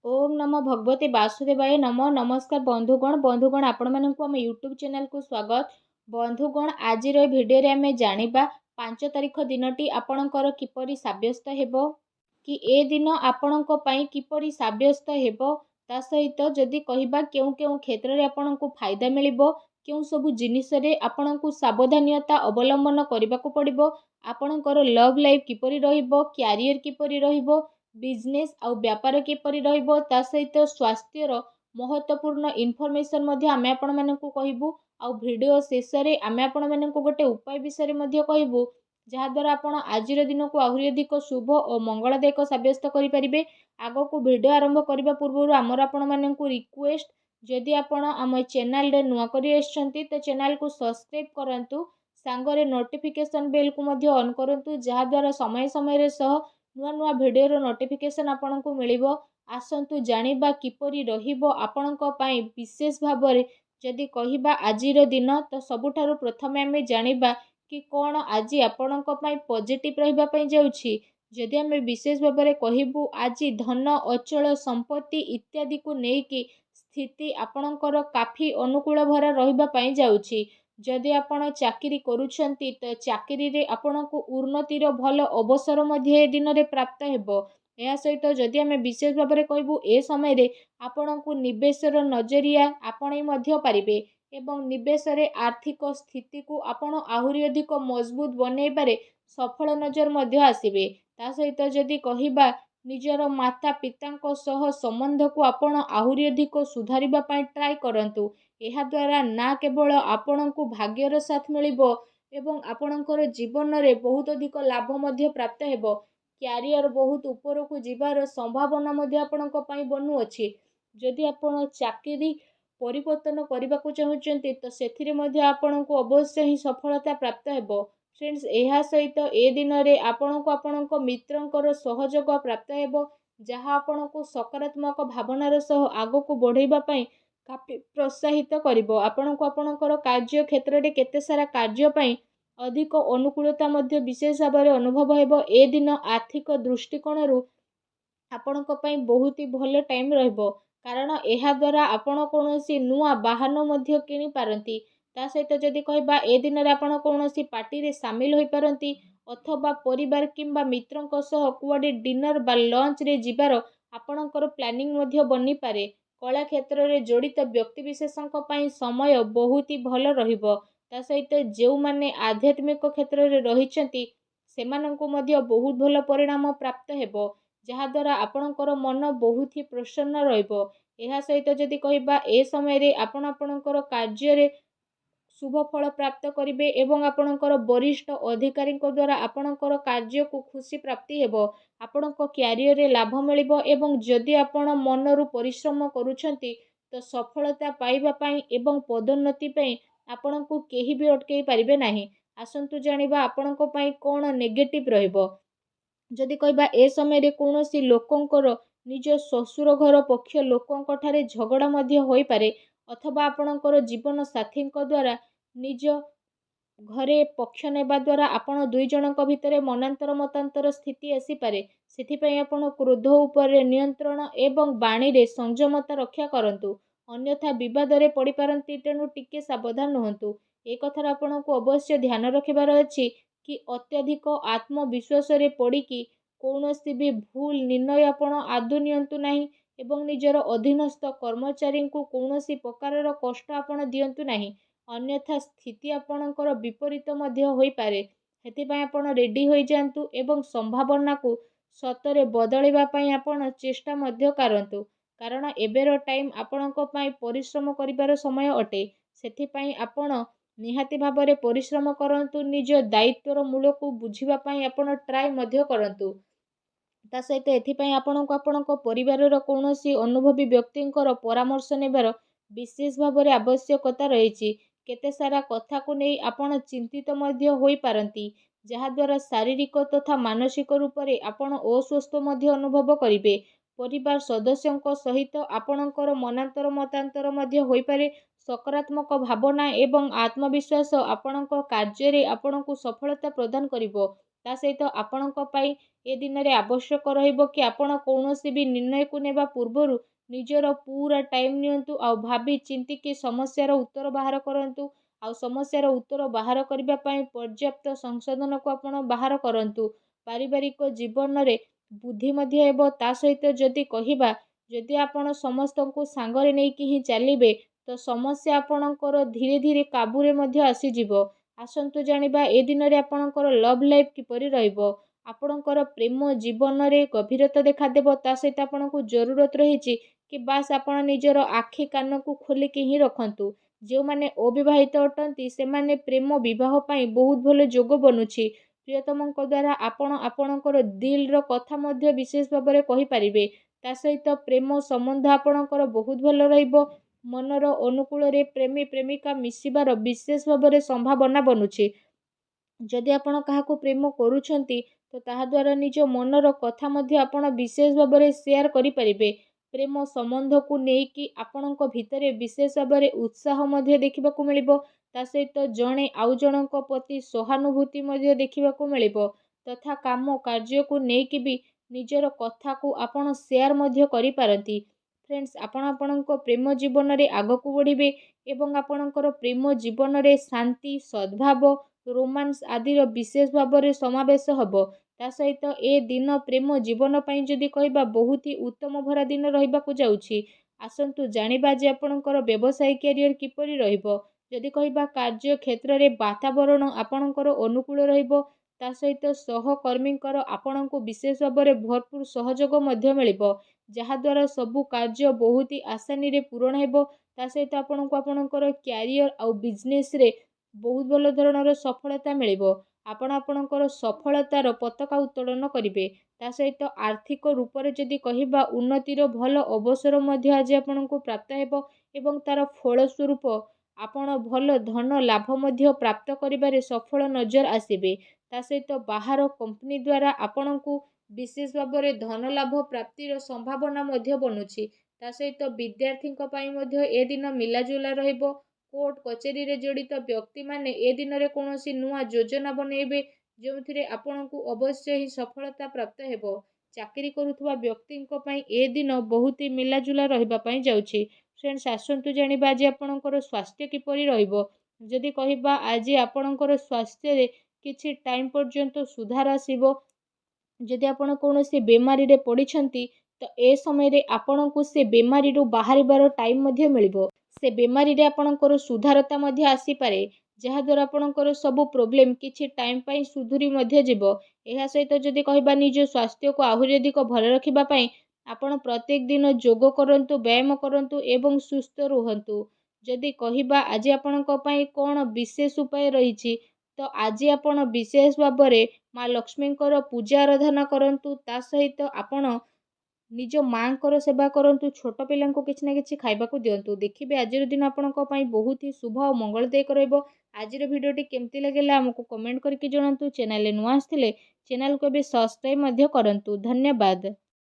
ओम नमो भगवते वासुदेवाय नमः। नमस्कार बंधुगण आपण मानक आम यूट्यूब चैनल को स्वागत। बंधुगण आज भिडियो रे आमे जानिबा 5 तारिख दिनटी आपणकर किपरि साब्यस्त हेबो कि ए दिन आपणक पई किपरि साब्यस्त हेबो। ता सहित जदि कहिबा केउ केउ क्षेत्र रे आपणको फायदा मिलिबो, केउ सब जिनिस रे आपणको सावधानियता अवलंबन करबा को पड़िबो, आपणकर लव लाइफ किपरि रहिबो, कैरियर किपरि रहिबो, बिजनेस आउ व्यापार किपरि रहिबो, ता सहित स्वास्थ्यर महत्वपूर्ण इनफॉरमेशन मध्ये आमे आपण मानकु कहिबु। आउ वीडियो शेष रे आमे आपण मानकु गोटे उपाय विषय मध्ये कहिबु जहा द्वारा आपण आजिर दिन को आहुरी अधिक शुभ और मंगलदायक साब्यस्त करि परिबे। आगो को वीडियो आरंभ करबा पूर्व आमर आपण मानकु रिक्वेस्ट, जदि आपण आम चैनल रे नुआ करि आछंती तो चैनल को सब्सक्राइब करंतु, सांगरे नोटिफिकेशन बेल को मध्ये ऑन करंतु, जहा द्वारा समय समय रे सह नुआ नुआ वीडियो रो नोटिफिकेशन आपनको मिलिबो। आसंतु जानिबा किपरि रहिबो आपणक पई विशेष भाबरे जदि कहिबा आजिर दिन तो सबुठारु प्रथमे आमे जानिबा कि कोन आजि आपणक पई पॉजिटिव रहिबा पई जाउछि। जदि आमे विशेष भाबरे कहिबु आजि धन अचल संपत्ति इत्यादि को नेकी स्थिति आपणकर काफी अनुकूल भरा रहिबा पई जाउछि। जदि आपण चाकरी करूछंती तो चाकरी रे आपणको उन्नतिर भल अवसर मध्ये ए दिन रे प्राप्त हेबो। या सहित जदि आमे विशेष भाबरे कहबू ए समय रे आपणको निवेशर नजरिया आपणै मध्ये पारिबे एवं निवेश रे आर्थिक स्थिति को आपण आहुरी अधिक मजबूत बनै पारे सफल नजर मध्ये आसीबे। ता सहित जदि कहिबा निजर माता पितांको सह संबंध को आपण आहुरी अधिक सुधारिबा पई ट्राई करंतु। एहा द्वारा ना केवल आपणको भाग्यर साथ मिलिबो एवं आपणकर जीवन रे बहुत अधिक लाभ मध्ये प्राप्त हेबो। कैरियर बहुत ऊपर को जीवार संभावना मध्ये आपणक पई बनु अछि। जदि आपण चाकरी परिवर्तन करबा को चाहुचंती तो सेथिरे मध्ये आपणको अवश्य ही सफलता प्राप्त हेबो। फ्रेंड्स एहा सहित ए दिन रे आपणको आपणक मित्रंकर सहयोग प्राप्त हेबो, जहा आपणको सकारात्मक भावनार सह आगो को बढ़ेबा पई काफी प्रोत्साहित करिबो। आपणको आपणकर कार्य क्षेत्र रे केते सारा कार्य पई अधिक अनुकूलता मध्ये विशेष भाबरे अनुभव हेबो। ए दिन आर्थिक दृष्टिकोण रु आपणक पई बहुत ही भल टाइम रहबो, कारण एहा द्वारा आपण कोनोसी नुआ वाहन मध्ये किनि पारंती। ता सहित जदि कहबा ए दिन रे आपण कोनोसी पार्टी रे शामिल होई पारंती अथवा परिवार किंबा मित्रंक सह कुआडे डिनर बा लंच रे जिबार आपणकर प्लानिंग मध्ये बनी पारे। कला क्षेत्र रे जड़ित व्यक्ति विशेषक पई समय बहुत ही भल रहिबो। ता सहित जेउ माने आध्यात्मिक क्षेत्र रे रहिचंती सेमानंको मध्ये बहुत भल परिणाम प्राप्त हेबो, जहा द्वारा आपणकर मन बहुत ही प्रसन्न रहइबो। एहा सहित जदि कहिबा ए समय रे आपण आपणकर कार्य रे शुभ फल प्राप्त करिवे एवं आपणकर वरिष्ठ अधिकारी द्वारा आपणकर कार्य को खुशी प्राप्ति हेबो। आपणक कैरियर रे लाभ मिलिबो एवं जदि आपण मनरु परिश्रम करूछंती तो सफलता पाइबा पई एवं पदोन्नति पई आपणको केही भी अटकेई पारिबे नाही। आसंतु जानिबा आपणक पई कोन नेगेटिव रहइबो। जदि कहिबा ए समय रे कोनोसी लोकंकर निज ससुर घर पक्ष लोकंक ठारे झगड़ा मध्ये होई पारे अथवा आपणकर जीवन साथींक द्वारा निज घरे पक्ष नेबा द्वारा आपण दुई जनक भितरे मनांतर मतांतर स्थिति आसी पारे। सेथि पई आपण क्रोध उपरे नियंत्रण एवं बाणी रे संयमता रक्षा करंतु, अन्यथा विवाद रे पड़ी पारंती, तेणु टिके सावधान रहंतु। ए कथार आपनको अवश्य ध्यान रखिबार अछि कि अत्यधिक आत्मविश्वास रे पड़ी कि कौनसी भी भूल निर्णय आपण आदु नियंतु नाही एवं निजर अधीनस्थ कर्मचारी को कौनसी प्रकारर कष्ट आपण दियंतु नाही, अन्यथा स्थिति आपणकर विपरीत मध्य होई पारे। हेतिपई आपण रेडी होई जांतु एवं संभावना को सतरे बदलैबा पई आपण चेष्टा मध्य करंतु, कारण एबेर टाइम आपणक पई परिश्रम करिबार समय अटे। सेथिपई आपण निहाती भाबरे परिश्रम करंतु, निज दायित्वर मूल को बुझिबा पई आपण ट्राई मध्य करंतु। ता सहित एथिपई आपणको आपणक परिवारर कौनसी अनुभवी व्यक्तिंकर परामर्श नेबार विशेष भाबरे आवश्यकता रहिछि। केते सारा कथा को नै आपण चिंतित मध्य होई पारंती, जहा द्वारा शारीरिक तथा मानसिक रूप रे आपण अस्वस्थ मध्य अनुभव करिवे। परिवार सदस्यंक सहित आपणकर मनांतर मतांतर मध्य होई पारे। सकारात्मक भावना एवं आत्मविश्वास आपणक कार्य रे आपणको सफलता प्रदान करिवो। ତା ସହିତ ଆପଣଙ୍କ ପାଇଁ ଏ ଦିନରେ ଆବଶ୍ୟକ ରହିବ କି ଆପଣ କୌଣସି ବି ନିର୍ଣ୍ଣୟକୁ ନେବା ପୂର୍ବରୁ ନିଜର ପୁରା ଟାଇମ୍ ନିଅନ୍ତୁ ଆଉ ଭାବି ଚିନ୍ତିକି ସମସ୍ୟାର ଉତ୍ତର ବାହାର କରନ୍ତୁ। ଆଉ ସମସ୍ୟାର ଉତ୍ତର ବାହାର କରିବା ପାଇଁ ପର୍ଯ୍ୟାପ୍ତ ସଂଶୋଧନକୁ ଆପଣ ବାହାର କରନ୍ତୁ। ପାରିବାରିକ ଜୀବନରେ ବୁଦ୍ଧି ମଧ୍ୟ ହେବ। ତା ସହିତ ଯଦି କହିବା, ଯଦି ଆପଣ ସମସ୍ତଙ୍କୁ ସାଙ୍ଗରେ ନେଇକି ହିଁ ଚାଲିବେ ତ ସମସ୍ୟା ଆପଣଙ୍କର ଧୀରେ ଧୀରେ କାବୁରେ ମଧ୍ୟ ଆସିଯିବ। ଆସନ୍ତୁ ଜାଣିବା ଏ ଦିନରେ ଆପଣଙ୍କର ଲଭ୍ ଲାଇଫ୍ କିପରି ରହିବ। ଆପଣଙ୍କର ପ୍ରେମ ଜୀବନରେ ଗଭୀରତା ଦେଖାଦେବ। ତା ସହିତ ଆପଣଙ୍କୁ ଜରୁରତ ରହିଛି କି ବାସ୍ ଆପଣ ନିଜର ଆଖି କାନକୁ ଖୋଲିକି ହିଁ ରଖନ୍ତୁ। ଯେଉଁମାନେ ଅବିବାହିତ ଅଟନ୍ତି ସେମାନେ ପ୍ରେମ ବିବାହ ପାଇଁ ବହୁତ ଭଲ ଯୋଗ ବନୁଛି। ପ୍ରିୟତମଙ୍କ ଦ୍ୱାରା ଆପଣ ଆପଣଙ୍କର ଦିଲ୍ର କଥା ମଧ୍ୟ ବିଶେଷ ଭାବରେ କହିପାରିବେ। ତା ସହିତ ପ୍ରେମ ସମ୍ବନ୍ଧ ଆପଣଙ୍କର ବହୁତ ଭଲ ରହିବ। ମନର ଅନୁକୂଳରେ ପ୍ରେମୀ ପ୍ରେମିକା ମିଶିବାର ବିଶେଷ ଭାବରେ ସମ୍ଭାବନା ବନୁଛି। ଯଦି ଆପଣ କାହାକୁ ପ୍ରେମ କରୁଛନ୍ତି ତ ତାହା ଦ୍ୱାରା ନିଜ ମନର କଥା ମଧ୍ୟ ଆପଣ ବିଶେଷ ଭାବରେ ସେୟାର କରିପାରିବେ। ପ୍ରେମ ସମ୍ବନ୍ଧକୁ ନେଇକି ଆପଣଙ୍କ ଭିତରେ ବିଶେଷ ଭାବରେ ଉତ୍ସାହ ମଧ୍ୟ ଦେଖିବାକୁ ମିଳିବ। ତା ସହିତ ଜଣେ ଆଉ ଜଣଙ୍କ ପ୍ରତି ସହାନୁଭୂତି ମଧ୍ୟ ଦେଖିବାକୁ ମିଳିବ ତଥା କାମ କାର୍ଯ୍ୟକୁ ନେଇକି ବି ନିଜର କଥାକୁ ଆପଣ ସେୟାର ମଧ୍ୟ କରିପାରନ୍ତି। ଫ୍ରେଣ୍ଡସ୍, ଆପଣ ଆପଣଙ୍କ ପ୍ରେମ ଜୀବନରେ ଆଗକୁ ବଢ଼ିବେ ଏବଂ ଆପଣଙ୍କର ପ୍ରେମ ଜୀବନରେ ଶାନ୍ତି, ସଦ୍ଭାବ, ରୋମାନ୍ସ ଆଦିର ବିଶେଷ ଭାବରେ ସମାବେଶ ହେବ। ତା ସହିତ ଏ ଦିନ ପ୍ରେମ ଜୀବନ ପାଇଁ ଯଦି କହିବା ବହୁତ ହି ଉତ୍ତମ ଭରା ଦିନ ରହିବାକୁ ଯାଉଛି। ଆସନ୍ତୁ ଜାଣିବା ଯେ ଆପଣଙ୍କର ବ୍ୟବସାୟ କ୍ୟାରିୟର କିପରି ରହିବ। ଯଦି କହିବା କାର୍ଯ୍ୟ କ୍ଷେତ୍ରରେ ବାତାବରଣ ଆପଣଙ୍କର ଅନୁକୂଳ ରହିବ। ତା ସହିତ ସହକର୍ମୀଙ୍କର ଆପଣଙ୍କୁ ବିଶେଷ ଭାବରେ ଭରପୁର ସହଯୋଗ ମଧ୍ୟ ମିଳିବ। ଯାହାଦ୍ୱାରା ସବୁ କାର୍ଯ୍ୟ ବହୁତ ହି ଆସାନୀରେ ପୂରଣ ହେବ। ତା ସହିତ ଆପଣଙ୍କୁ ଆପଣଙ୍କର କ୍ୟାରିୟର ଆଉ ବିଜନେସରେ ବହୁତ ଭଲ ଧରଣର ସଫଳତା ମିଳିବ। ଆପଣ ଆପଣଙ୍କର ସଫଳତାର ପତାକା ଉତ୍ତୋଳନ କରିବେ। ତା ସହିତ ଆର୍ଥିକ ରୂପରେ ଯଦି କହିବା ଉନ୍ନତିର ଭଲ ଅବସର ମଧ୍ୟ ଆଜି ଆପଣଙ୍କୁ ପ୍ରାପ୍ତ ହେବ ଏବଂ ତାର ଫଳସ୍ୱରୂପ ଆପଣ ଭଲ ଧନ ଲାଭ ମଧ୍ୟ ପ୍ରାପ୍ତ କରିବାରେ ସଫଳ ନଜର ଆସିବେ। ତା ସହିତ ବାହାର କମ୍ପାନୀ ଦ୍ୱାରା ଆପଣଙ୍କୁ ବିଶେଷ ଭାବରେ ଧନ ଲାଭ ପ୍ରାପ୍ତିର ସମ୍ଭାବନା ମଧ୍ୟ ବନୁଛି। ତା ସହିତ ବିଦ୍ୟାର୍ଥୀଙ୍କ ପାଇଁ ମଧ୍ୟ ଏ ଦିନ ମିଲାଜୁଲା ରହିବ। କୋର୍ଟ କଚେରୀରେ ଜଡ଼ିତ ବ୍ୟକ୍ତିମାନେ ଏ ଦିନରେ କୌଣସି ନୂଆ ଯୋଜନା ବନେଇବେ ଯେଉଁଥିରେ ଆପଣଙ୍କୁ ଅବଶ୍ୟ ହିଁ ସଫଳତା ପ୍ରାପ୍ତ ହେବ। ଚାକିରି କରୁଥିବା ବ୍ୟକ୍ତିଙ୍କ ପାଇଁ ଏ ଦିନ ବହୁତ ହି ମିଲାଜୁଲା ରହିବା ପାଇଁ ଯାଉଛି। ଫ୍ରେଣ୍ଡସ୍, ଆସନ୍ତୁ ଜାଣିବା ଆଜି ଆପଣଙ୍କର ସ୍ୱାସ୍ଥ୍ୟ କିପରି ରହିବ। ଯଦି କହିବା ଆଜି ଆପଣଙ୍କର ସ୍ୱାସ୍ଥ୍ୟରେ କିଛି ଟାଇମ୍ ପର୍ଯ୍ୟନ୍ତ ସୁଧାର ଆସିବ। ଯଦି ଆପଣ କୌଣସି ବେମାରୀରେ ପଡ଼ିଛନ୍ତି ତ ଏ ସମୟରେ ଆପଣଙ୍କୁ ସେ ବେମାରୀରୁ ବାହାରିବାର ଟାଇମ୍ ମଧ୍ୟ ମିଳିବ। ସେ ବେମାରୀରେ ଆପଣଙ୍କର ସୁଧାରତା ମଧ୍ୟ ଆସିପାରେ ଯାହାଦ୍ୱାରା ଆପଣଙ୍କର ସବୁ ପ୍ରୋବ୍ଲେମ୍ କିଛି ଟାଇମ୍ ପାଇଁ ସୁଧୁରି ମଧ୍ୟ ଯିବ। ଏହା ସହିତ ଯଦି କହିବା ନିଜ ସ୍ୱାସ୍ଥ୍ୟକୁ ଆହୁରି ଅଧିକ ଭଲ ରଖିବା ପାଇଁ ଆପଣ ପ୍ରତ୍ୟେକ ଦିନ ଯୋଗ କରନ୍ତୁ, ବ୍ୟାୟାମ କରନ୍ତୁ ଏବଂ ସୁସ୍ଥ ରୁହନ୍ତୁ। ଯଦି କହିବା ଆଜି ଆପଣଙ୍କ ପାଇଁ କ'ଣ ବିଶେଷ ଉପାୟ ରହିଛି ତ ଆଜି ଆପଣ ବିଶେଷ ଭାବରେ ମା ଲକ୍ଷ୍ମୀଙ୍କର ପୂଜା ଆରାଧନା କରନ୍ତୁ। ତା ସହିତ ଆପଣ ନିଜ ମାଙ୍କର ସେବା କରନ୍ତୁ। ଛୋଟ ପିଲାଙ୍କୁ କିଛି ନା କିଛି ଖାଇବାକୁ ଦିଅନ୍ତୁ। ଦେଖିବେ ଆଜିର ଦିନ ଆପଣଙ୍କ ପାଇଁ ବହୁତ ହି ଶୁଭ ଆଉ ମଙ୍ଗଳଦାୟକ ରହିବ। ଆଜିର ଭିଡ଼ିଓଟି କେମିତି ଲାଗିଲା ଆମକୁ କମେଣ୍ଟ କରିକି ଜଣାନ୍ତୁ। ଚ୍ୟାନେଲରେ ନୂଆ ଆସିଥିଲେ ଚ୍ୟାନେଲକୁ ଏବେ ସବସ୍କ୍ରାଇବ୍ ମଧ୍ୟ କରନ୍ତୁ। ଧନ୍ୟବାଦ।